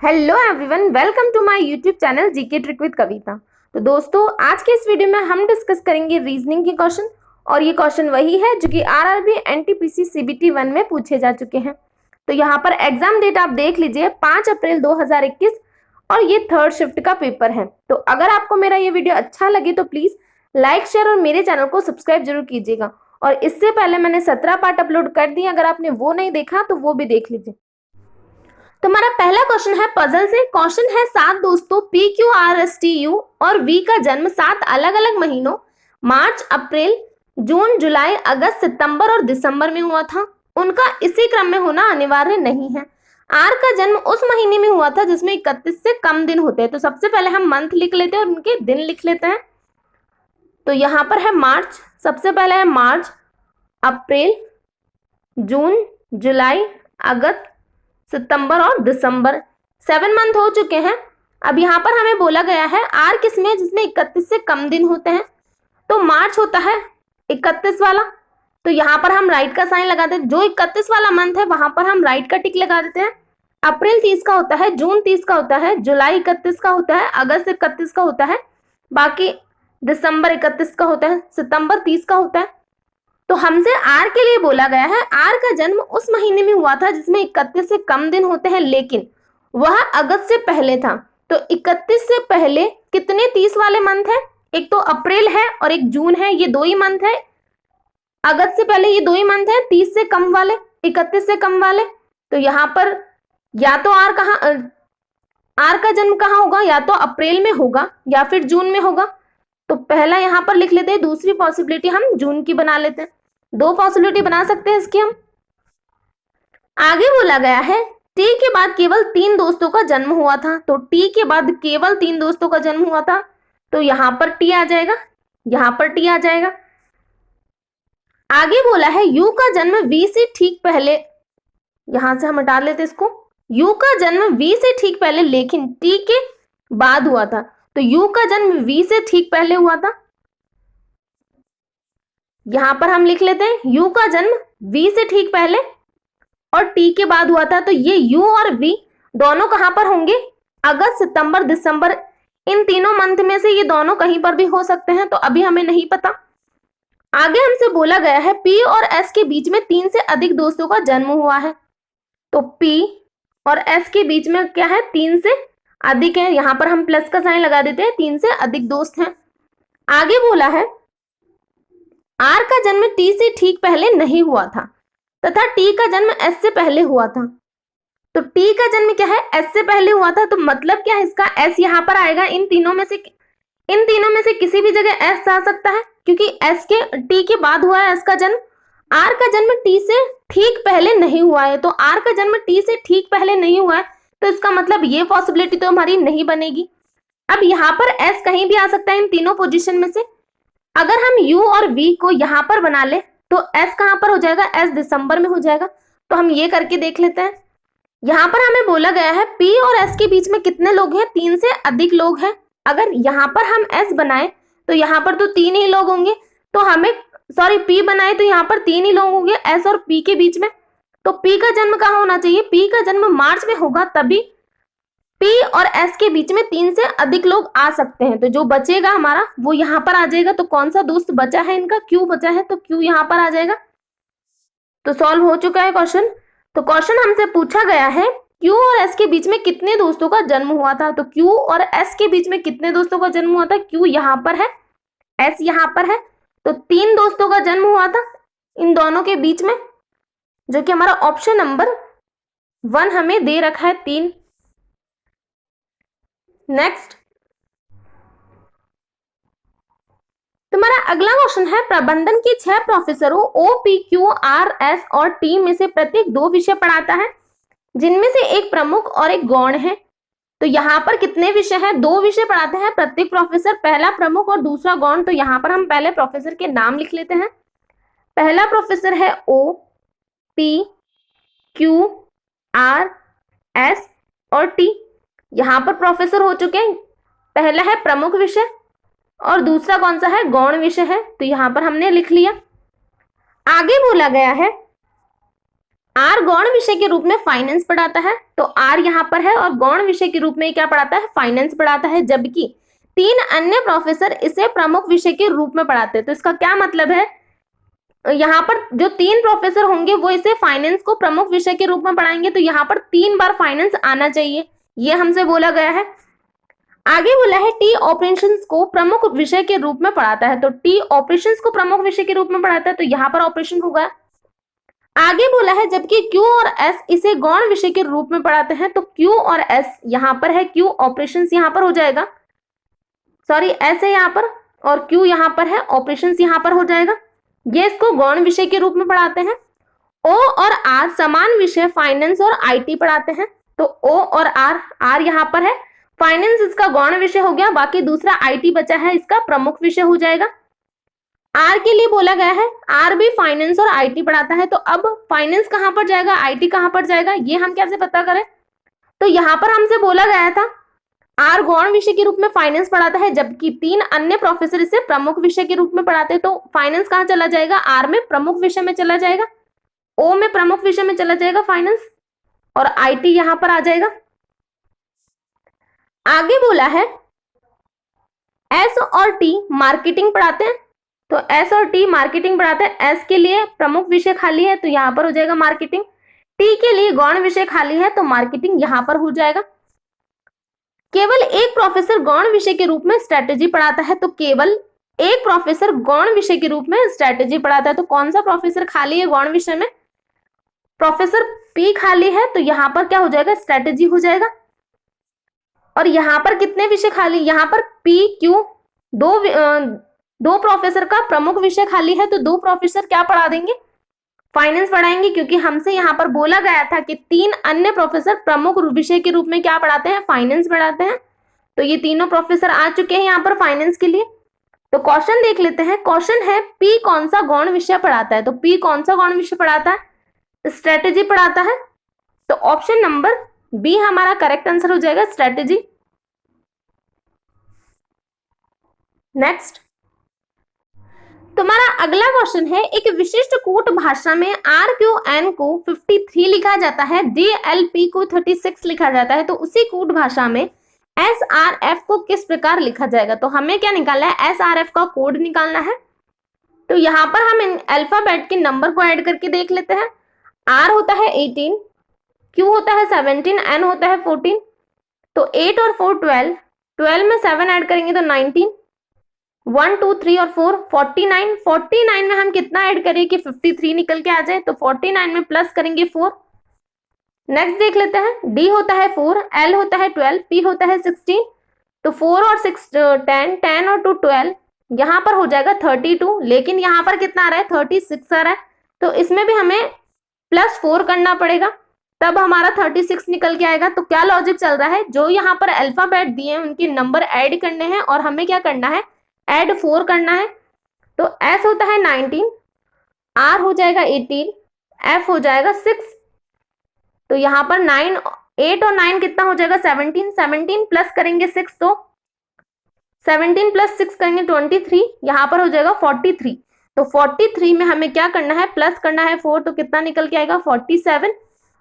Hello everyone, welcome to my YouTube channel GK trick with Kavita. तो दोस्तों, आज के इस वीडियो में हम डिस्कस करेंगे रीजनिंग के क्वेश्चन। और ये क्वेश्चन वही है जो कि आरआरबी एनटीपीसी सीबीटी 1 में पूछे जा चुके हैं। तो यहाँ पर एग्जाम डेट आप देख लीजिए 5 अप्रैल 2021 और ये थर्ड शिफ्ट का पेपर है। तो अगर आपको मेरा ये वीडियो अच्छा लगे तो प्लीज लाइक, शेयर और मेरे चैनल को सब्सक्राइब जरूर कीजिएगा। और इससे पहले मैंने 17 पार्ट अपलोड कर दिए, अगर आपने वो नहीं देखा तो वो भी देख लीजिए। तो हमारा पहला क्वेश्चन है पजल से। क्वेश्चन है 7 दोस्तों P Q R S T U और वी का जन्म 7 अलग अलग महीनों मार्च, अप्रैल, जून, जुलाई, अगस्त, सितंबर और दिसंबर में हुआ था। उनका इसी क्रम में होना अनिवार्य नहीं है। आर का जन्म उस महीने में हुआ था जिसमें 31 से कम दिन होते हैं। तो सबसे पहले हम मंथ लिख लेते हैं और उनके दिन लिख लेते हैं। तो यहाँ पर है मार्च, सबसे पहले है मार्च, अप्रैल, जून, जुलाई, अगस्त, सितंबर और दिसंबर। 7 मंथ हो चुके हैं। अब यहाँ पर हमें बोला गया है आर किसमें, जिसमें 31 से कम दिन होते हैं। तो मार्च होता है 31 वाला, तो यहाँ पर हम राइट का साइन लगा देते हैं। जो 31 वाला मंथ है वहां पर हम राइट का टिक लगा देते हैं। अप्रैल 30 का होता है, जून 30 का होता है, जुलाई 31 का होता है, अगस्त 31 का होता है, बाकी दिसंबर 31 का होता है, सितंबर 30 का होता है। तो हमसे आर के लिए बोला गया है आर का जन्म उस महीने में हुआ था जिसमें 31 से कम दिन होते हैं, लेकिन वह अगस्त से पहले था। तो 31 से पहले कितने 30 वाले मंथ है? एक तो अप्रैल है और एक जून है, ये 2 ही मंथ है। अगस्त से पहले ये 2 ही मंथ है, 30 से कम वाले, 31 से कम वाले। तो यहाँ पर या तो आर का जन्म कहाँ होगा, या तो अप्रैल में होगा या फिर जून में होगा। तो पहला यहाँ पर लिख लेते हैं, दूसरी पॉसिबिलिटी हम जून की बना लेते हैं। 2 पॉसिबिलिटी बना सकते हैं इसकी हम। आगे बोला गया है टी के बाद केवल 3 दोस्तों का जन्म हुआ था। तो टी के बाद केवल 3 दोस्तों का जन्म हुआ था, तो यहां पर टी आ जाएगा, यहां पर टी आ जाएगा। आगे बोला है यू का जन्म वी से ठीक पहले, यहां से हम हटा लेते इसको। यू का जन्म वी से ठीक पहले लेकिन टी के बाद हुआ था। तो यू का जन्म वी से ठीक पहले हुआ था, यहां पर हम लिख लेते हैं यू का जन्म वी से ठीक पहले और टी के बाद हुआ था। तो ये यू और वी दोनों कहां पर होंगे? अगस्त, सितंबर, दिसंबर, इन तीनों मंथ में से ये दोनों कहीं पर भी हो सकते हैं। तो अभी हमें नहीं पता। आगे हमसे बोला गया है पी और एस के बीच में 3 से अधिक दोस्तों का जन्म हुआ है। तो पी और एस के बीच में क्या है? 3 से अधिक है, यहां पर हम प्लस का साइन लगा देते हैं, 3 से अधिक दोस्त हैं। आगे बोला है आर का जन्म टी से ठीक पहले नहीं हुआ था तथा टी का जन्म एस से पहले हुआ था। तो टी का जन्म क्या है? एस से पहले हुआ था। तो मतलब क्या है इसका? एस यहाँ पर आएगा। इन तीनों में से किसी भी जगह एस आ सकता है, क्योंकि एस के टी के बाद हुआ है एस का जन्म। आर का जन्म टी से ठीक पहले नहीं हुआ है, तो आर का जन्म टी से ठीक पहले नहीं हुआ है, तो इसका मतलब ये पॉसिबिलिटी तो हमारी नहीं बनेगी। अब यहाँ पर एस कहीं भी आ सकता है इन तीनों पोजीशन में से। अगर हम u और v को यहां पर बना ले तो s कहां पर हो जाएगा? s दिसंबर में हो जाएगा। तो हम ये करके देख लेते हैं। यहां पर हमें बोला गया है p और s के बीच में कितने लोग हैं? 3 से अधिक लोग हैं। अगर यहां पर हम s बनाए तो यहां पर तो 3 ही लोग होंगे। तो हमें p बनाए तो यहां पर 3 ही लोग होंगे s और p के बीच में। तो p का जन्म कहां होना चाहिए? p का जन्म मार्च में होगा, तभी P और S के बीच में 3 से अधिक लोग आ सकते हैं। तो जो बचेगा हमारा वो यहाँ पर आ जाएगा। तो कौन सा दोस्त बचा है इनका? Q बचा है, तो Q यहाँ पर आ जाएगा। तो सॉल्व हो चुका है क्वेश्चन। तो क्वेश्चन हमसे पूछा गया है Q और S के बीच में कितने दोस्तों का जन्म हुआ था। तो Q और S के बीच में कितने दोस्तों का जन्म हुआ था? Q यहाँ पर है, S यहाँ पर है, तो 3 दोस्तों का जन्म हुआ था इन दोनों के बीच में, जो कि हमारा ऑप्शन नंबर 1 हमें दे रखा है 3। नेक्स्ट तुम्हारा अगला क्वेश्चन है प्रबंधन के 6 प्रोफेसरों O P Q R S और टी में से प्रत्येक 2 विषय पढ़ाता है, जिनमें से एक प्रमुख और एक गौण है। तो यहाँ पर कितने विषय हैं? 2 विषय पढ़ाते हैं प्रत्येक प्रोफेसर, पहला प्रमुख और दूसरा गौण। तो यहाँ पर हम पहले प्रोफेसर के नाम लिख लेते हैं। पहला प्रोफेसर है O P Q R S और टी। यहाँ पर प्रोफेसर हो चुके हैं। पहला है प्रमुख विषय और दूसरा कौन सा है? गौण विषय है। तो यहाँ पर हमने लिख लिया। आगे बोला गया है आर गौण विषय के रूप में फाइनेंस पढ़ाता है, तो आर यहाँ पर है और गौण विषय के रूप में क्या पढ़ाता है, फाइनेंस पढ़ाता है, जबकि 3 अन्य प्रोफेसर इसे प्रमुख विषय के रूप में पढ़ाते हैं। तो इसका क्या मतलब है, यहाँ पर जो 3 प्रोफेसर होंगे वो इसे फाइनेंस को प्रमुख विषय के रूप में पढ़ाएंगे, तो यहाँ पर 3 बार फाइनेंस आना चाहिए, ये हमसे बोला गया है। आगे बोला है टी ऑपरेशंस को प्रमुख विषय के रूप में पढ़ाता है, तो टी ऑपरेशंस को प्रमुख विषय के रूप में पढ़ाता है, तो यहाँ पर ऑपरेशन होगा। आगे बोला है जबकि क्यू और एस इसे गौण विषय के रूप में पढ़ाते हैं, तो क्यू और एस यहाँ पर है, क्यू ऑपरेशंस यहाँ पर हो जाएगा, सॉरी एस है यहाँ पर और क्यू यहाँ पर है, ऑपरेशंस यहाँ पर हो जाएगा, ये इसको गौण विषय के रूप में पढ़ाते हैं। ओ और आर समान विषय फाइनेंस और आईटी पढ़ाते हैं, तो ओ और आर यहाँ पर है, फाइनेंस इसका गौण विषय हो गया, बाकी दूसरा आईटी बचा है, इसका प्रमुख विषय हो जाएगा। आर के लिए बोला गया है आर भी फाइनेंस और आईटी पढ़ाता है, तो अब फाइनेंस कहां पर जाएगा, आईटी कहां पर जाएगा, ये हम कैसे पता करें। तो यहां पर हमसे बोला गया था आर गौण विषय के रूप में फाइनेंस पढ़ाता है, जबकि 3 अन्य प्रोफेसर इसे प्रमुख विषय के रूप में पढ़ाते हैं, तो फाइनेंस कहां चला जाएगा, आर में प्रमुख विषय में चला जाएगा, ओ में प्रमुख विषय में चला जाएगा फाइनेंस, और आईटी यहां पर आ जाएगा। आगे बोला है एस और टी मार्केटिंग पढ़ाते हैं, तो एस और टी मार्केटिंग पढ़ाते हैं, एस के लिए प्रमुख विषय खाली है तो यहां पर हो जाएगा मार्केटिंग, टी के लिए गौण विषय खाली है तो मार्केटिंग यहां पर हो जाएगा। केवल एक प्रोफेसर गौण विषय के रूप में स्ट्रेटेजी पढ़ाता है, तो केवल एक प्रोफेसर गौण विषय के रूप में स्ट्रेटेजी पढ़ाता है, तो कौन सा प्रोफेसर खाली है गौण विषय में, प्रोफेसर पी खाली है, तो यहां पर क्या हो जाएगा, स्ट्रेटेजी हो जाएगा। और यहां पर कितने विषय खाली, यहां पर पी क्यू दो प्रोफेसर का प्रमुख विषय खाली है, तो 2 प्रोफेसर क्या पढ़ा देंगे, फाइनेंस पढ़ाएंगे, क्योंकि हमसे यहाँ पर बोला गया था कि 3 अन्य प्रोफेसर प्रमुख विषय के रूप में क्या पढ़ाते हैं, फाइनेंस पढ़ाते हैं, तो ये तीनों प्रोफेसर आ चुके हैं यहाँ पर फाइनेंस के लिए। तो क्वेश्चन देख लेते हैं, क्वेश्चन है पी कौन सा गौण विषय पढ़ाता है, तो पी कौन सा गौण विषय पढ़ाता है, स्ट्रेटेजी पढ़ाता है, तो ऑप्शन नंबर बी हमारा करेक्ट आंसर हो जाएगा, स्ट्रेटेजी। नेक्स्ट तुम्हारा अगला क्वेश्चन है, एक विशिष्ट कूट भाषा में आर क्यू एन को 53 लिखा जाता है, डी एल पी को 36 लिखा जाता है, तो उसी कूट भाषा में एस आर एफ को किस प्रकार लिखा जाएगा। तो हमें क्या निकालना है, एस आर एफ का कोड निकालना है, तो यहाँ पर हम इन अल्फाबेट के नंबर को ऐड करके देख लेते हैं। आर होता है 18, क्यू होता है 17, एन होता है 14, तो 8 और 4 12, 12 में 7 ऐड करेंगे तो 19, 1 2 3 और 4 49, 49 में हम कितना ऐड करें कि 53 निकल के आ जाए, तो 49 में प्लस करेंगे 4। नेक्स्ट देख लेते हैं, डी होता है 4, एल होता है 12, पी होता है 16, तो 4 और 6 10, 10 और 2 12, यहाँ पर हो जाएगा 32, लेकिन यहाँ पर कितना आ रहा है 36 आ रहा है, तो इसमें भी हमें +4 करना पड़ेगा, तब हमारा 36 निकल के आएगा। तो क्या लॉजिक चल रहा है, जो यहाँ पर अल्फाबेट दिए हैं उनके नंबर ऐड करने हैं और हमें क्या करना है, ऐड 4 करना है, तो S होता है 19, R हो जाएगा 18, F हो जाएगा 6, तो यहाँ पर 8 और 9 कितना हो जाएगा 17, 17 प्लस करेंगे 6, तो 17 प्लस 6 करेंगे 23, यहाँ पर हो जाएगा 43, तो 43 में हमें क्या करना है, प्लस करना है 4, तो कितना निकल के आएगा 47,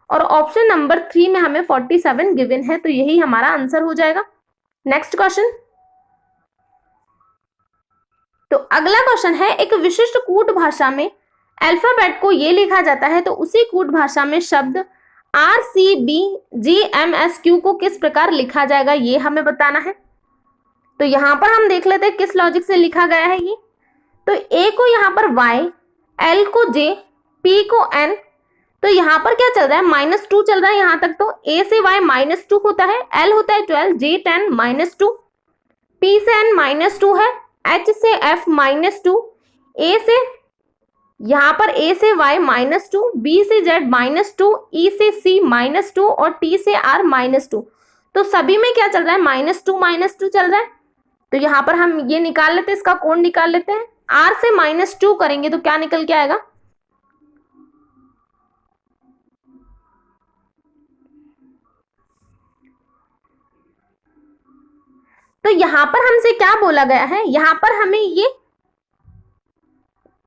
और ऑप्शन नंबर 3 में हमें 47 गिवन है, तो यही हमारा आंसर हो जाएगा। नेक्स्ट क्वेश्चन, तो अगला क्वेश्चन है, एक विशिष्ट कूट भाषा में अल्फाबेट को ये लिखा जाता है, तो उसी कूट भाषा में शब्द R C B G M S Q को किस प्रकार लिखा जाएगा, ये हमें बताना है। तो यहां पर हम देख लेते हैं किस लॉजिक से लिखा गया है ये, तो ए को यहाँ पर y, एल को j, p को n, तो यहाँ पर क्या चल रहा है, -2 चल रहा है यहाँ तक, तो a से y -2 होता है, l होता है 12, j 10 -2, p से n -2 है, h से f -2, a से यहाँ पर a से y -2, b से z -2, e से c -2 और t से r -2, तो सभी में क्या चल रहा है, -2 चल रहा है, तो यहाँ पर हम ये निकाल लेते हैं, इसका कोड निकाल लेते हैं, r से -2 करेंगे तो क्या निकल के आएगा, तो यहां पर हमसे क्या बोला गया है, यहां पर हमें ये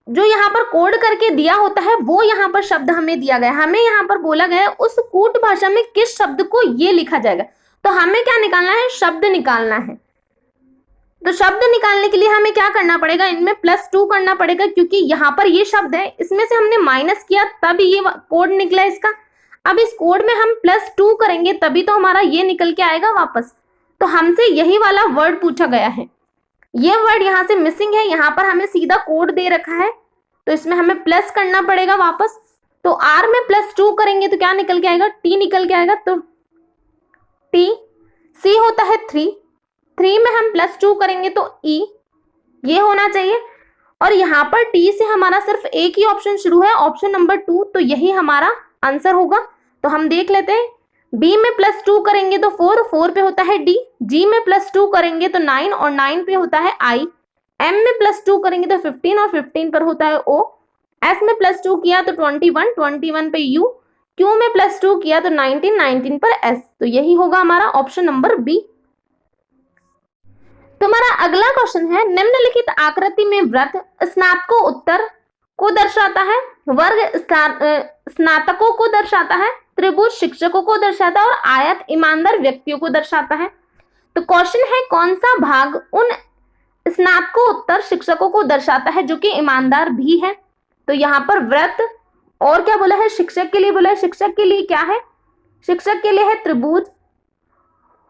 जो यहाँ पर कोड करके दिया होता है वो यहाँ पर शब्द हमें दिया गया, हमें यहाँ पर बोला गया है उस कूट भाषा में किस शब्द को ये लिखा जाएगा। तो हमें क्या निकालना है, शब्द निकालना है। तो शब्द निकालने के लिए हमें क्या करना पड़ेगा, इनमें +2 करना पड़ेगा, क्योंकि यहाँ पर ये शब्द है, इसमें से हमने माइनस किया तब ये कोड निकला इसका। अब इस कोड में हम +2 करेंगे तभी तो हमारा ये निकल के आएगा वापस। तो हमसे यही वाला वर्ड पूछा गया है, ये वर्ड यहाँ से मिसिंग है, यहाँ पर हमें सीधा कोड दे रखा है, तो इसमें हमें प्लस करना पड़ेगा वापस। तो R में +2 करेंगे तो क्या निकल के आएगा, T निकल के आएगा। तो T, C होता है 3 में हम +2 करेंगे तो E, ये होना चाहिए। और यहाँ पर T से हमारा सिर्फ एक ही ऑप्शन शुरू है, ऑप्शन नंबर 2, तो यही हमारा आंसर होगा। तो हम देख लेते हैं, B में +2 करेंगे तो 4 पे होता है D, G में +2 करेंगे तो 9 और 9 पे होता है I, M में +2 करेंगे तो 15 और 15 पर होता है O, S में +2 किया तो 21 पे U, Q में +2 किया तो 19 पर S। तो यही होगा हमारा ऑप्शन नंबर B। तो हमारा अगला क्वेश्चन है, निम्नलिखित आकृति में वृत्त स्नातकोत्तर को दर्शाता है, वर्ग स्नातकों को दर्शाता है, त्रिभुज शिक्षकों को दर्शाता है और आयत ईमानदार व्यक्तियों को दर्शाता है। तो क्वेश्चन है कौन सा भाग उन स्नातकोत्तर शिक्षकों को दर्शाता है जो कि ईमानदार भी है। तो यहाँ पर वृत्त और क्या बोला है, शिक्षक के लिए बोला है। शिक्षक के लिए क्या है, शिक्षक के लिए है त्रिभुज,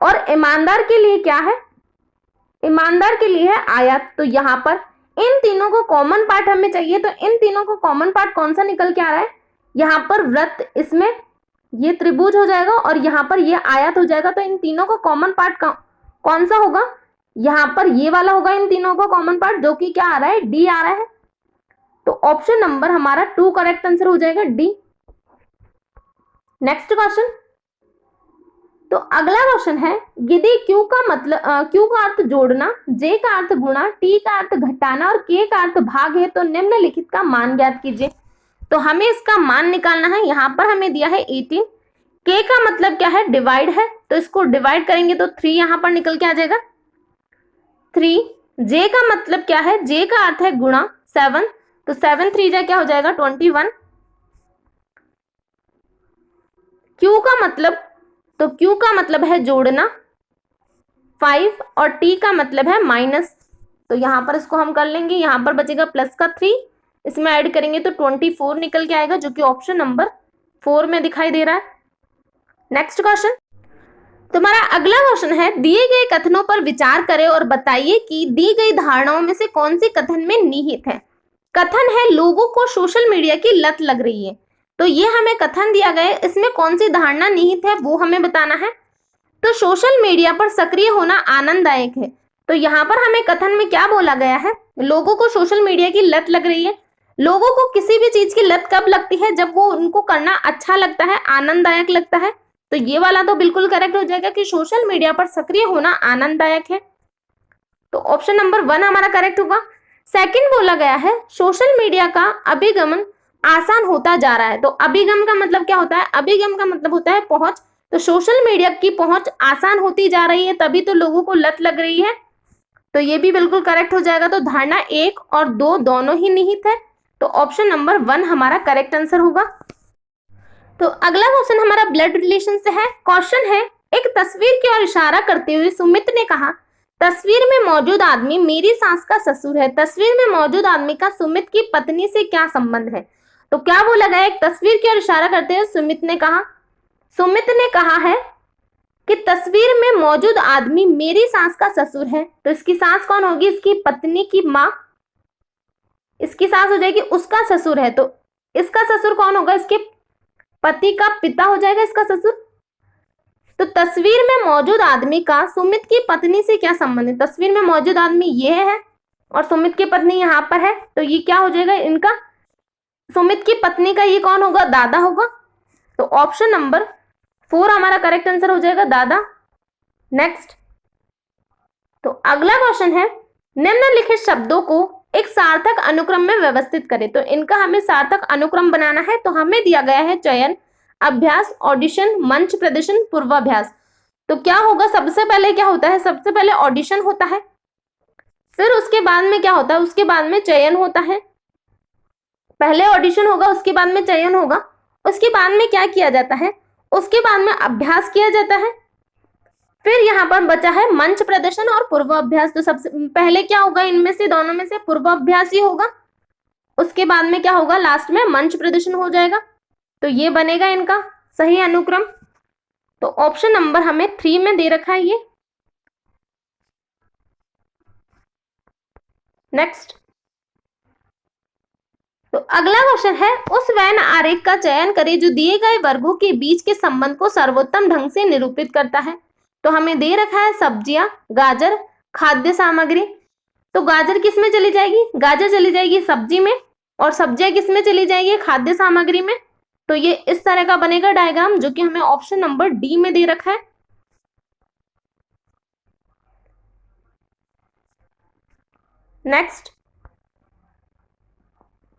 और ईमानदार के लिए क्या है, ईमानदार के लिए है आयत। तो यहाँ पर इन तीनों को कॉमन पार्ट हमें चाहिए, तो इन तीनों को कॉमन पार्ट कौन सा निकल के आ रहा है, यहाँ पर वृत्त, इसमें ये त्रिभुज हो जाएगा और यहाँ पर ये आयत हो जाएगा। तो इन तीनों को कॉमन पार्ट कौन सा होगा, यहाँ पर ये वाला होगा इन तीनों को कॉमन पार्ट, जो कि क्या आ रहा है, डी आ रहा है। तो ऑप्शन नंबर हमारा 2 करेक्ट आंसर हो जाएगा, डी। नेक्स्ट क्वेश्चन, तो अगला क्वेश्चन है, यदि Q का मतलब Q का अर्थ जोड़ना, J का अर्थ गुणा, T का अर्थ घटाना और K का अर्थ भाग है तो निम्नलिखित का मान ज्ञात कीजिए। तो हमें इसका मान निकालना है। यहाँ पर हमें दिया है 18, K का मतलब क्या है, डिवाइड है, तो इसको डिवाइड करेंगे तो 3 यहाँ पर निकल के आ जाएगा 3। J का मतलब क्या है, J का अर्थ है गुणा 7, तो 7 3 जा क्या हो जाएगा 21। Q का मतलब, तो Q का मतलब है जोड़ना 5 और T का मतलब है माइनस, तो यहां पर इसको हम कर लेंगे, यहां पर बचेगा प्लस का 3, इसमें ऐड करेंगे तो 24 निकल के आएगा, जो कि ऑप्शन नंबर 4 में दिखाई दे रहा है। नेक्स्ट क्वेश्चन, तुम्हारा अगला क्वेश्चन है, दिए गए कथनों पर विचार करें और बताइए कि दी गई धारणाओं में से कौन सी कथन में निहित है। कथन है लोगों को सोशल मीडिया की लत लग रही है, तो ये हमें कथन दिया गया है, इसमें कौन सी धारणा निहित है वो हमें बताना है। तो सोशल मीडिया पर सक्रिय होना आनंददायक है, तो यहाँ पर हमें कथन में क्या बोला गया है, लोगों को सोशल मीडिया की लत लग रही है। लोगों को किसी भी चीज की लत कब लगती है, जब वो उनको करना अच्छा लगता है, आनंददायक लगता है। तो ये वाला तो बिल्कुल करेक्ट हो जाएगा कि सोशल मीडिया पर सक्रिय होना आनंददायक है, तो ऑप्शन नंबर 1 हमारा करेक्ट होगा। सेकंड बोला गया है, सोशल मीडिया का अभिगमन आसान होता जा रहा है, तो अभिगम का मतलब क्या होता है, अभिगम का मतलब होता है पहुंच, तो सोशल मीडिया की पहुंच आसान होती जा रही है, तभी तो लोगों को लत लग रही है, तो ये भी बिल्कुल करेक्ट हो जाएगा। तो धारणा 1 और 2 दोनों ही निहित है, तो ऑप्शन नंबर 1 हमारा करेक्ट आंसर होगा। तो अगला क्वेश्चन हमारा ब्लड रिलेशन से है। क्वेश्चन है, एक तस्वीर की ओर इशारा करते हुए सुमित ने कहा, तस्वीर में मौजूद आदमी मेरी सास का ससुर है। तस्वीर में मौजूद आदमी का सुमित की पत्नी से क्या संबंध है। तो क्या बोला गया, एक तस्वीर की ओर इशारा करते हुए सुमित ने कहा है कि तस्वीर में मौजूद आदमी मेरी सास का ससुर है, तो इसकी सास कौन होगी, इसकी पत्नी की माँ, इसकी सास हो जाएगी, उसका ससुर है, तो इसका ससुर कौन होगा, इसके पति का पिता हो जाएगा इसका ससुर। तो तस्वीर में मौजूद आदमी का सुमित की पत्नी से क्या संबंध है, तस्वीर में मौजूद आदमी ये है और सुमित की पत्नी यहाँ पर है, तो ये क्या हो जाएगा, इनका सुमित की पत्नी का ये कौन होगा, दादा होगा, तो ऑप्शन नंबर 4 हमारा करेक्ट आंसर हो जाएगा, दादा। नेक्स्ट, तो अगला क्वेश्चन है, निम्नलिखित शब्दों को एक सार्थक अनुक्रम में व्यवस्थित करें। तो इनका हमें सार्थक अनुक्रम बनाना है, तो हमें दिया गया है चयन, अभ्यास, ऑडिशन, मंच प्रदर्शन, पूर्वाभ्यास। तो क्या होगा, सबसे पहले क्या होता है, सबसे पहले ऑडिशन होता है, फिर उसके बाद में क्या होता है, उसके बाद में चयन होता है, पहले ऑडिशन होगा, उसके बाद में चयन होगा, उसके बाद में क्या किया जाता है, उसके बाद में अभ्यास किया जाता है, फिर यहाँ पर बचा है मंच प्रदर्शन और पूर्वाभ्यास। तो सबसे पहले क्या होगा, इनमें से दोनों में से पूर्वाभ्यास ही होगा, उसके बाद में क्या होगा, लास्ट में मंच प्रदर्शन हो जाएगा। तो ये बनेगा इनका सही अनुक्रम। तो ऑप्शन नंबर हमें 3 में दे रखा है ये। नेक्स्ट, तो अगला क्वेश्चन है, उस वेन आरेख का चयन करें जो दिए गए वर्गों के बीच के संबंध को सर्वोत्तम ढंग से निरूपित करता है। तो हमें दे रखा है सब्जियां, गाजर, खाद्य सामग्री। तो गाजर किस में चली जाएगी, गाजर चली जाएगी सब्जी में, और सब्जियां किस में चली जाएगी, खाद्य सामग्री में। तो ये इस तरह का बनेगा डायग्राम, जो कि हमें ऑप्शन नंबर डी में दे रखा है। नेक्स्ट,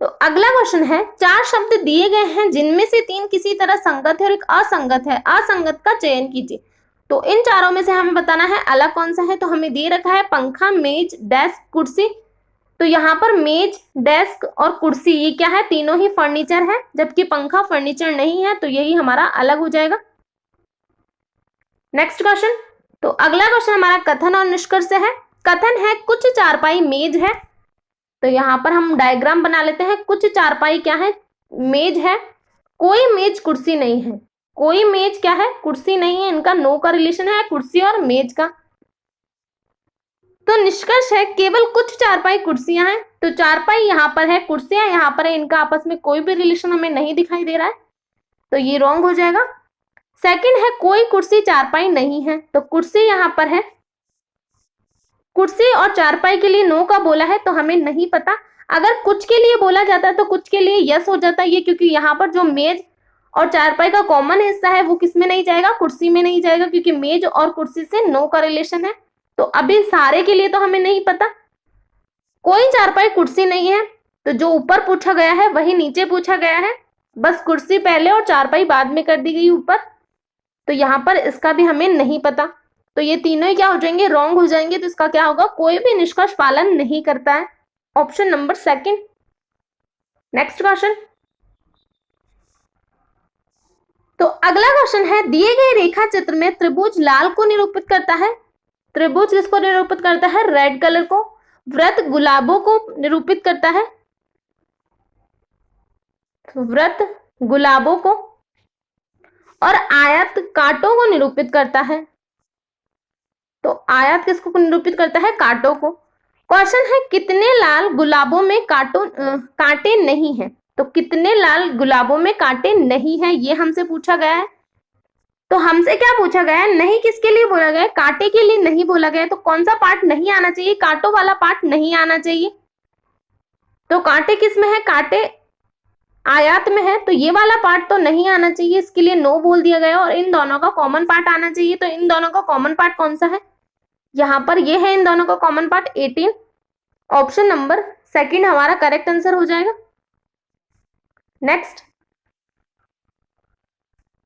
तो अगला क्वेश्चन है, 4 शब्द दिए गए हैं जिनमें से 3 किसी तरह संगत है और एक असंगत है, असंगत का चयन कीजिए। तो इन चारों में से हमें बताना है अलग कौन सा है। तो हमें दे रखा है पंखा, मेज, डेस्क, कुर्सी। तो यहाँ पर मेज, डेस्क और कुर्सी ये क्या है, तीनों ही फर्नीचर है, जबकि पंखा फर्नीचर नहीं है, तो यही हमारा अलग हो जाएगा। नेक्स्ट क्वेश्चन, तो अगला क्वेश्चन हमारा कथन और निष्कर्ष है। कथन है, कुछ चारपाई मेज है। तो यहाँ पर हम डायग्राम बना लेते हैं। कुछ चारपाई क्या है, मेज है, कोई मेज कुर्सी नहीं है। कोई मेज क्या है, कुर्सी नहीं है, इनका नो का रिलेशन है कुर्सी और मेज का। तो निष्कर्ष है, केवल कुछ चारपाई कुर्सियां हैं। तो चारपाई यहाँ पर है, कुर्सियां यहाँ पर है, इनका आपस में कोई भी रिलेशन हमें नहीं दिखाई दे रहा है, तो ये रॉन्ग हो जाएगा। सेकंड है, कोई कुर्सी चारपाई नहीं है। तो कुर्सी यहाँ पर है, कुर्सी और चारपाई के लिए नो का बोला है, तो हमें नहीं पता। अगर कुछ के लिए बोला जाता है तो कुछ के लिए यस हो जाता है ये, क्योंकि यहाँ पर जो मेज और चारपाई का कॉमन हिस्सा है वो किस में नहीं जाएगा, कुर्सी में नहीं जाएगा, क्योंकि मेज और कुर्सी से नो का रिलेशन है। तो अभी सारे के लिए तो हमें नहीं पता। कोई चारपाई कुर्सी नहीं है, तो जो ऊपर पूछा गया है वही नीचे पूछा गया है, बस कुर्सी पहले और चारपाई बाद में कर दी गई ऊपर। तो यहाँ पर इसका भी हमें नहीं पता, तो ये तीनों ही क्या हो जाएंगे, रॉन्ग हो जाएंगे। तो इसका क्या होगा, कोई भी निष्कर्ष पालन नहीं करता है, option number second. Next question, तो अगला क्वेश्चन है, दिए गए रेखा चित्र में त्रिभुज लाल को निरूपित करता है। त्रिभुज किसको निरूपित करता है, रेड कलर को। वृत्त गुलाबों को निरूपित करता है, वृत्त गुलाबों को, और आयत कांटों को निरूपित करता है। तो आयत किसको निरूपित करता है, कांटों को। क्वेश्चन है, कितने लाल गुलाबों में कांटे नहीं है। तो कितने लाल गुलाबों में कांटे नहीं है, ये हमसे पूछा गया है। तो हमसे क्या पूछा गया है, नहीं किसके लिए बोला गया है, कांटे के लिए नहीं बोला गया है। तो कौन सा पार्ट नहीं आना चाहिए, कांटों वाला पार्ट नहीं आना चाहिए। तो कांटे किस में है, कांटे आयत में है, तो ये वाला पार्ट तो नहीं आना चाहिए, इसके लिए नो बोल दिया गया। और इन दोनों का कॉमन पार्ट आना चाहिए। तो इन दोनों का कॉमन पार्ट कौन सा है, यहाँ पर ये है इन दोनों का common part 18। Option number second हमारा करेक्ट आंसर हो जाएगा। नेक्स्ट,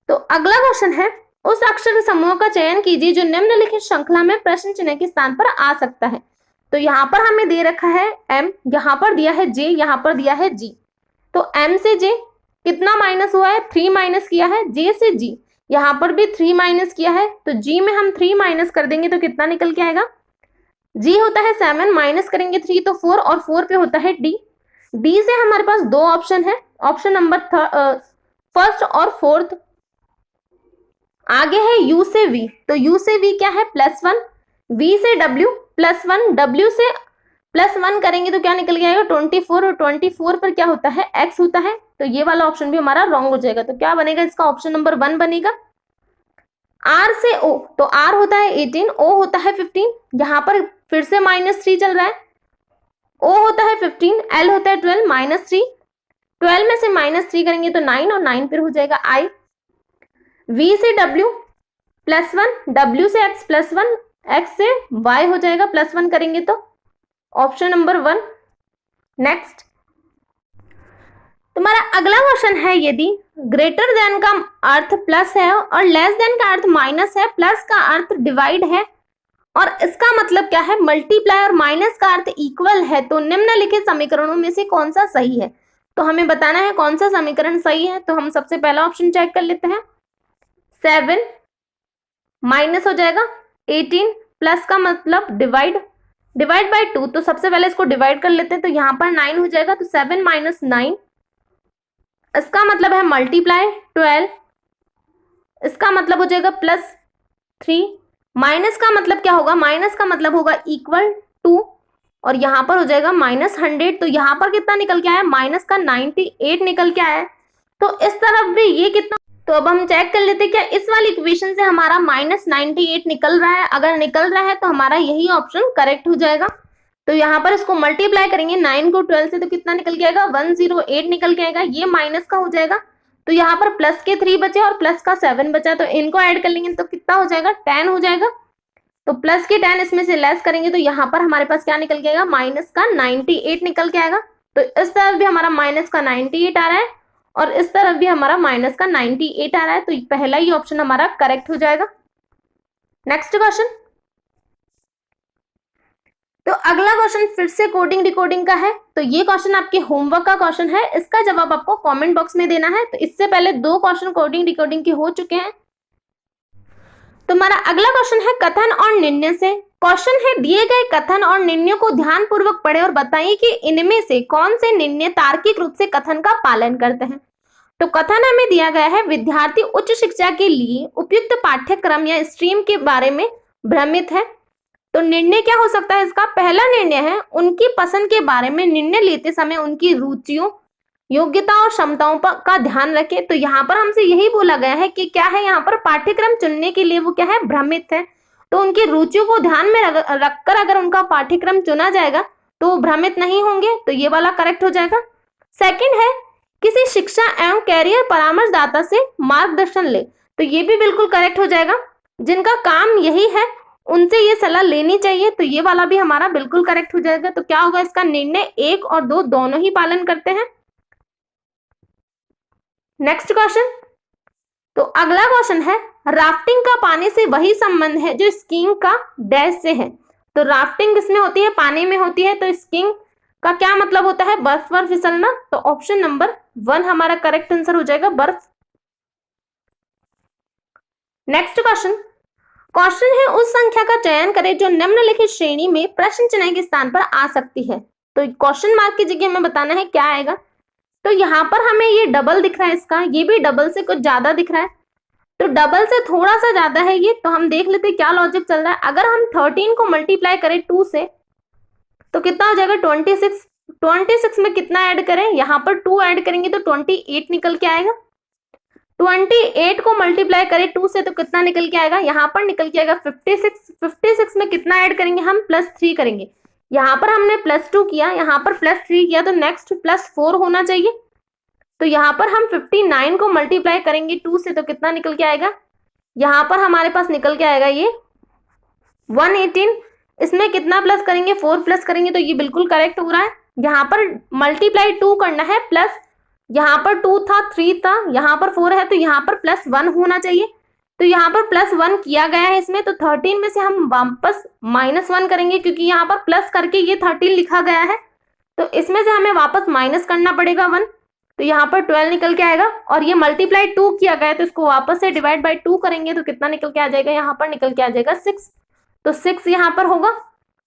तो अगला क्वेश्चन है, उस अक्षर समूह का चयन कीजिए जो निम्नलिखित श्रृंखला में प्रश्न चिन्ह के स्थान पर आ सकता है। तो यहाँ पर हमें दे रखा है एम, यहाँ पर दिया है जे, यहाँ पर दिया है जी। तो एम से जे कितना माइनस हुआ है, 3 माइनस किया है। जे से जी यहाँ पर भी 3 माइनस किया है। तो जी में हम 3 माइनस कर देंगे तो कितना निकल के आएगा, जी होता है 7, माइनस करेंगे 3 तो 4, और 4 पे होता है डी। डी से हमारे पास 2 ऑप्शन है, ऑप्शन नंबर फर्स्ट और फोर्थ। आगे है यू से वी। तो यू से वी क्या है, +1। वी से डब्ल्यू +1, डब्ल्यू से +1 करेंगे तो क्या निकल के आएगा 24, और 24 पर क्या होता है, एक्स होता है। तो ये वाला ऑप्शन भी हमारा रॉन्ग हो जाएगा। तो क्या बनेगा, इसका ऑप्शन नंबर 1 बनेगा। आर से ओ, तो आर होता है 18, ओ होता है 15, यहाँ पर फिर से -3 चल रहा है। ओ होता है 15, एल होता है 12, -3, 12 में से -3 करेंगे तो 9, और 9 फिर हो जाएगा आई। वी से डब्ल्यू +1, डब्ल्यू से एक्स +1, एक्स से वाई हो जाएगा +1 करेंगे तो ऑप्शन नंबर 1। नेक्स्ट, तुम्हारा अगला क्वेश्चन है, यदि ग्रेटर देन का अर्थ प्लस है और लेस देन का अर्थ माइनस है, प्लस का अर्थ डिवाइड है, और इसका मतलब क्या है, मल्टीप्लाई, और माइनस का अर्थ इक्वल है, तो निम्नलिखित समीकरणों में से कौन सा सही है। तो हमें बताना है कौन सा समीकरण सही है। तो हम सबसे पहला ऑप्शन चेक कर लेते हैं। 7 माइनस हो जाएगा 18 प्लस का मतलब डिवाइड बाय 2, तो सबसे पहले इसको डिवाइड कर लेते हैं। तो यहाँ पर 9 हो जाएगा, तो 7 माइनस 9, इसका मतलब है मल्टीप्लाई 12, इसका मतलब हो जाएगा प्लस 3, माइनस का मतलब क्या होगा, माइनस का मतलब होगा इक्वल टू, और यहाँ पर हो जाएगा -100। तो यहाँ पर कितना निकल के आया, माइनस का 98 निकल के आया। तो इस तरफ भी ये कितना, तो अब हम चेक कर लेते हैं क्या इस वाली इक्वेशन से हमारा -98 निकल रहा है। अगर निकल रहा है तो हमारा यही ऑप्शन करेक्ट हो जाएगा। तो यहाँ पर इसको मल्टीप्लाई करेंगे 9 को 12 से, तो कितना निकल के आएगा, 108 निकल के आएगा। ये माइनस का हो जाएगा, तो यहाँ पर प्लस के 3 बचे और प्लस का 7 बचा, तो इनको ऐड कर लेंगे तो कितना हो जाएगा, 10 हो जाएगा। तो प्लस के 10 इसमें से लेस करेंगे तो यहाँ पर हमारे पास क्या निकल के आएगा, माइनस का 98 निकल के आएगा। तो इस तरफ भी हमारा माइनस का 98 आ रहा है और इस तरफ भी हमारा माइनस का 98 आ रहा है। तो पहला ही ऑप्शन हमारा करेक्ट हो जाएगा। Next question. तो अगला क्वेश्चन फिर से कोडिंग डिकोडिंग का है। तो ये क्वेश्चन आपके होमवर्क का क्वेश्चन है, इसका जवाब आपको कमेंट बॉक्स में देना है। तो इससे पहले 2 क्वेश्चन कोडिंग डिकोडिंग के हो चुके हैं। तो हमारा अगला क्वेश्चन है कथन और निर्णय से। क्वेश्चन है दिए गए कथन और निर्णयों को ध्यानपूर्वक पढ़ें और बताइए कि इनमें से कौन से निर्णय तार्किक रूप से कथन का पालन करते हैं। तो कथन हमें दिया गया है, विद्यार्थी उच्च शिक्षा के लिए उपयुक्त पाठ्यक्रम या स्ट्रीम के बारे में भ्रमित है। तो निर्णय क्या हो सकता है इसका, पहला निर्णय है उनकी पसंद के बारे में निर्णय लेते समय उनकी रुचियों, योग्यता और क्षमताओं का ध्यान रखें। तो यहाँ पर हमसे यही बोला गया है कि क्या है, यहाँ पर पाठ्यक्रम चुनने के लिए वो क्या है, भ्रमित है। तो उनकी रुचियों को ध्यान में रखकर अगर उनका पाठ्यक्रम चुना जाएगा तो भ्रमित नहीं होंगे, तो ये वाला करेक्ट हो जाएगा। सेकंड है किसी शिक्षा एवं कैरियर परामर्शदाता से मार्गदर्शन ले। तो ये भी बिल्कुल करेक्ट हो जाएगा, जिनका काम यही है उनसे ये सलाह लेनी चाहिए। तो ये वाला भी हमारा बिल्कुल करेक्ट हो जाएगा। तो क्या होगा इसका, निर्णय 1 और 2 दोनों ही पालन करते हैं। Next question. तो अगला क्वेश्चन है, राफ्टिंग का पानी से वही संबंध है जो स्कीइंग का डैश से है। तो राफ्टिंग किसमें होती है, पानी में होती है। तो स्कीइंग का क्या मतलब होता है, बर्फ पर फिसलना। तो ऑप्शन नंबर 1 हमारा करेक्ट आंसर हो जाएगा, बर्फ। Next question. क्वेश्चन है उस संख्या का चयन करें जो निम्नलिखित श्रेणी में प्रश्न चिन्ह के स्थान पर आ सकती है। तो क्वेश्चन मार्क की जगह हमें बताना है क्या आएगा। तो यहाँ पर हमें ये डबल दिख रहा है, इसका ये भी डबल से कुछ ज्यादा दिख रहा है। तो डबल से थोड़ा सा ज्यादा है ये, तो हम देख लेते हैं क्या लॉजिक चल रहा है। अगर हम 13 को मल्टीप्लाई करें 2 से तो कितना हो जाएगा, 26। 26 में कितना ऐड करें, यहाँ पर 2 ऐड करेंगे तो 28 निकल के आएगा। 28 को मल्टीप्लाई करें 2 से तो कितना निकल के आएगा, यहाँ पर निकल के आएगा 56। 56 में कितना ऐड करेंगे हम, +3 करेंगे। यहाँ पर हमने +2 किया, यहाँ पर +3 किया, तो नेक्स्ट +4 होना चाहिए। तो यहाँ पर हम 59 को मल्टीप्लाई करेंगे 2 से तो कितना निकल के आएगा, यहाँ पर हमारे पास निकल के आएगा ये 118। इसमें कितना प्लस करेंगे, 4 प्लस करेंगे, तो ये बिल्कुल करेक्ट हो रहा है। यहाँ पर मल्टीप्लाई 2 करना है, प्लस यहाँ पर 2 था, 3 था, यहाँ पर 4 है, तो यहाँ पर +1 होना चाहिए। तो यहाँ पर +1 किया गया है इसमें, तो 13 में से हम वापस -1 करेंगे क्योंकि यहाँ पर प्लस करके ये 13 लिखा गया है। तो इसमें से हमें वापस माइनस करना पड़ेगा 1, तो यहाँ पर 12 निकल के आएगा। और ये मल्टीप्लाई 2 किया गया है तो इसको वापस से डिवाइड बाय 2 करेंगे तो कितना निकल के आ जाएगा, यहाँ पर निकल के आ जाएगा 6। तो 6 यहाँ पर होगा,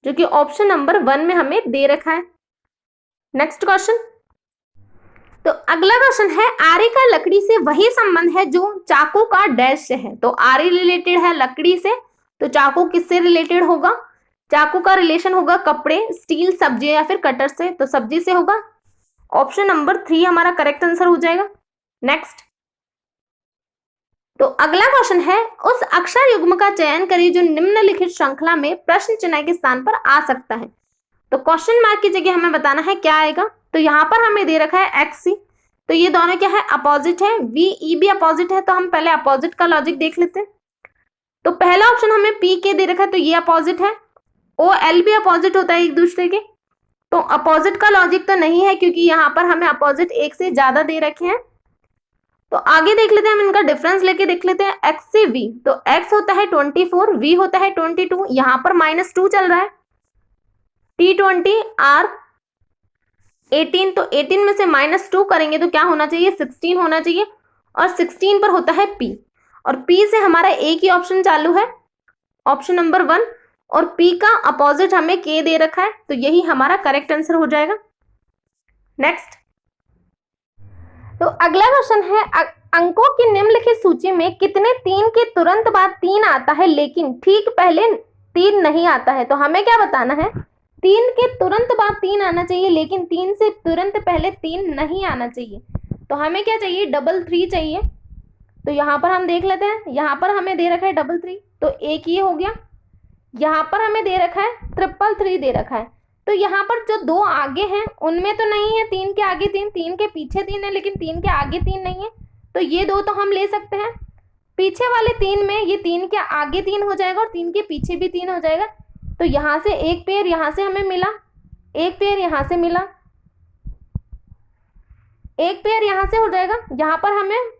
जो कि ऑप्शन नंबर 1 में हमें दे रखा है। Next question. तो अगला क्वेश्चन है, आरे का लकड़ी से वही संबंध है जो चाकू का डैश से है। तो आरे रिलेटेड है लकड़ी से, तो चाकू किससे रिलेटेड होगा, चाकू का रिलेशन होगा कपड़े, स्टील, सब्जी या फिर कटर से। तो सब्जी से होगा, ऑप्शन नंबर 3 हमारा करेक्ट आंसर हो जाएगा। नेक्स्ट। तो अगला क्वेश्चन है, उस अक्षर युग्म का चयन करिए जो निम्नलिखित श्रृंखला में प्रश्न चिन्ह के स्थान पर आ सकता है। तो क्वेश्चन मार्क की जगह हमें बताना है क्या आएगा। तो यहाँ पर हमें दे रखा है XC, तो ये दोनों क्या है, अपोजिट है। VE भी अपोजिट है, तो हम पहले अपोजिट का लॉजिक देख लेते हैं। तो पहला ऑप्शन हमें PK दे रखा है, तो ये अपोजिट है। OL भी अपोजिट होता है एक दूसरे के, तो अपोजिट का लॉजिक तो नहीं है क्योंकि यहाँ पर हमें अपोजिट एक से ज्यादा दे रखे हैं। तो आगे देख लेते हैं, हम इनका डिफरेंस लेके देख लेते हैं। X से V, तो X होता है 24, V होता है 22, यहाँ पर -2 चल रहा है। T20 R 18, तो 18 में से -2 करेंगे तो क्या होना चाहिए, 16 होना चाहिए, और 16 पर होता है P, और P से हमारा एक ही ऑप्शन चालू है, ऑप्शन नंबर 1, और P का अपोजिट हमें K दे रखा है, तो यही हमारा करेक्ट आंसर हो जाएगा। नेक्स्ट, तो अगला क्वेश्चन है, अंकों की निम्नलिखित सूची में कितने 3 के तुरंत बाद 3 आता है लेकिन ठीक पहले 3 नहीं आता है। तो हमें क्या बताना है, 3 के तुरंत बाद 3 आना चाहिए लेकिन 3 से तुरंत पहले 3 नहीं आना चाहिए। तो हमें क्या चाहिए, 3 चाहिए। तो यहाँ पर हम देख लेते हैं, यहाँ पर हमें दे रखा है 3, तो एक ये हो गया। यहाँ पर हमें दे रखा है 333 दे रखा है, तो यहाँ पर जो 2 आगे हैं उनमें तो नहीं है 3 के आगे 3, 3 के पीछे 3 है लेकिन 3 के आगे 3 नहीं है, तो ये 2 तो हम ले सकते हैं। पीछे वाले 3 में ये 3 के आगे 3 हो जाएगा और 3 के पीछे भी 3 हो जाएगा, तो यहाँ से एक पेयर यहाँ से हमें मिला, एक पेयर यहाँ से मिला, एक पेयर यहाँ से हो जाएगा। यहाँ पर हमें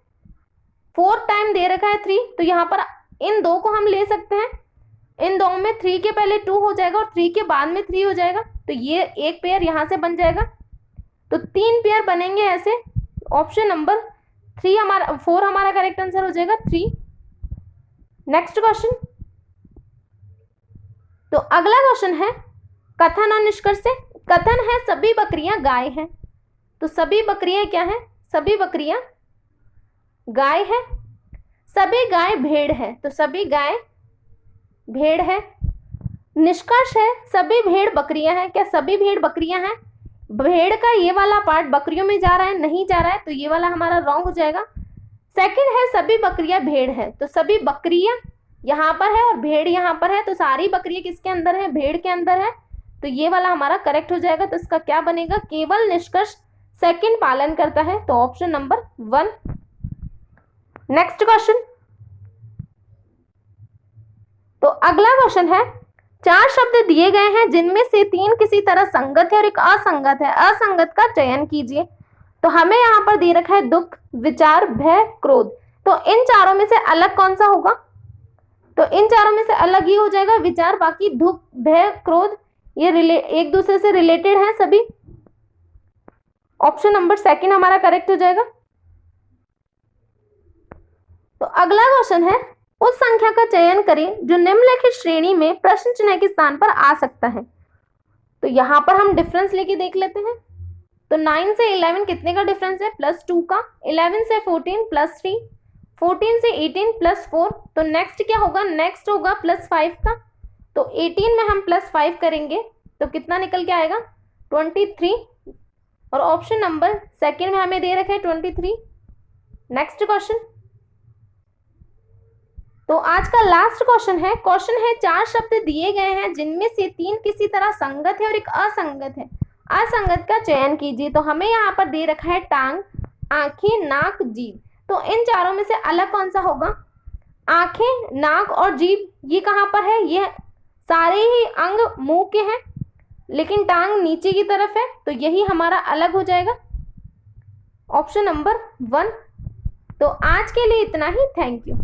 4 टाइम दे रखा है 3, तो यहाँ पर इन 2 को हम ले सकते हैं। इन 2 में 3 के पहले 2 हो जाएगा और 3 के बाद में 3 हो जाएगा, तो ये एक पेयर यहाँ से बन जाएगा, तो 3 पेयर बनेंगे ऐसे। ऑप्शन नंबर 4 हमारा करेक्ट आंसर हो जाएगा 3। नेक्स्ट क्वेश्चन, तो अगला क्वेश्चन है कथन और निष्कर्ष से। कथन है सभी बकरियां गाय हैं, तो सभी बकरियां क्या है, सभी बकरियां गाय है। सभी गाय भेड़ है, तो सभी गाय भेड़ है। निष्कर्ष है सभी भेड़ बकरियां हैं, क्या सभी भेड़ बकरियां हैं। भेड़ का ये वाला पार्ट बकरियों में जा रहा है, नहीं जा रहा है, तो ये वाला हमारा रॉन्ग हो जाएगा। सेकंड है सभी बकरियां भेड़ है, तो सभी बकरियां यहाँ पर है और भेड़ यहाँ पर है, तो सारी बकरियां किसके अंदर है, भेड़ के अंदर है, तो ये वाला हमारा करेक्ट हो जाएगा। तो इसका क्या बनेगा, केवल निष्कर्ष सेकंड पालन करता है, तो ऑप्शन नंबर 1। नेक्स्ट क्वेश्चन, तो अगला क्वेश्चन है 4 शब्द दिए गए हैं जिनमें से 3 किसी तरह संगत है और एक असंगत है, असंगत का चयन कीजिए। तो हमें यहाँ पर दे रखा है दुख, विचार, भय, क्रोध, तो इन चारों में से अलग कौन सा होगा, तो इन चारों में से अलग ही हो जाएगा विचार, बाकी दुख, भय, क्रोध ये एक दूसरे से रिलेटेड है सभी। ऑप्शन नंबर 2 हमारा करेक्ट हो जाएगा। तो अगला क्वेश्चन है उस संख्या का चयन करें जो निम्नलिखित श्रेणी में प्रश्न चिन्ह के स्थान पर आ सकता है। तो यहाँ पर हम डिफरेंस लेके देख लेते हैं। तो 9 से 11 कितने का डिफरेंस है, +2 का। 11 से 14 +3, 14 से 18 +4, तो नेक्स्ट क्या होगा, नेक्स्ट होगा +5 का। तो 18 में हम +5 करेंगे तो कितना निकल के आएगा, 23, और ऑप्शन नंबर 2 में हमें दे रखा है 23। नेक्स्ट क्वेश्चन, तो आज का लास्ट क्वेश्चन है 4 शब्द दिए गए हैं जिनमें से 3 किसी तरह संगत है और एक असंगत है, असंगत का चयन कीजिए। तो हमें यहाँ पर दे रखा है टांग, आंखें, नाक, जीभ, तो इन चारों में से अलग कौन सा होगा, आंखें, नाक और जीभ ये कहाँ पर है, ये सारे ही अंग मुंह के हैं लेकिन टांग नीचे की तरफ है, तो यही हमारा अलग हो जाएगा, ऑप्शन नंबर 1। तो आज के लिए इतना ही, थैंक यू।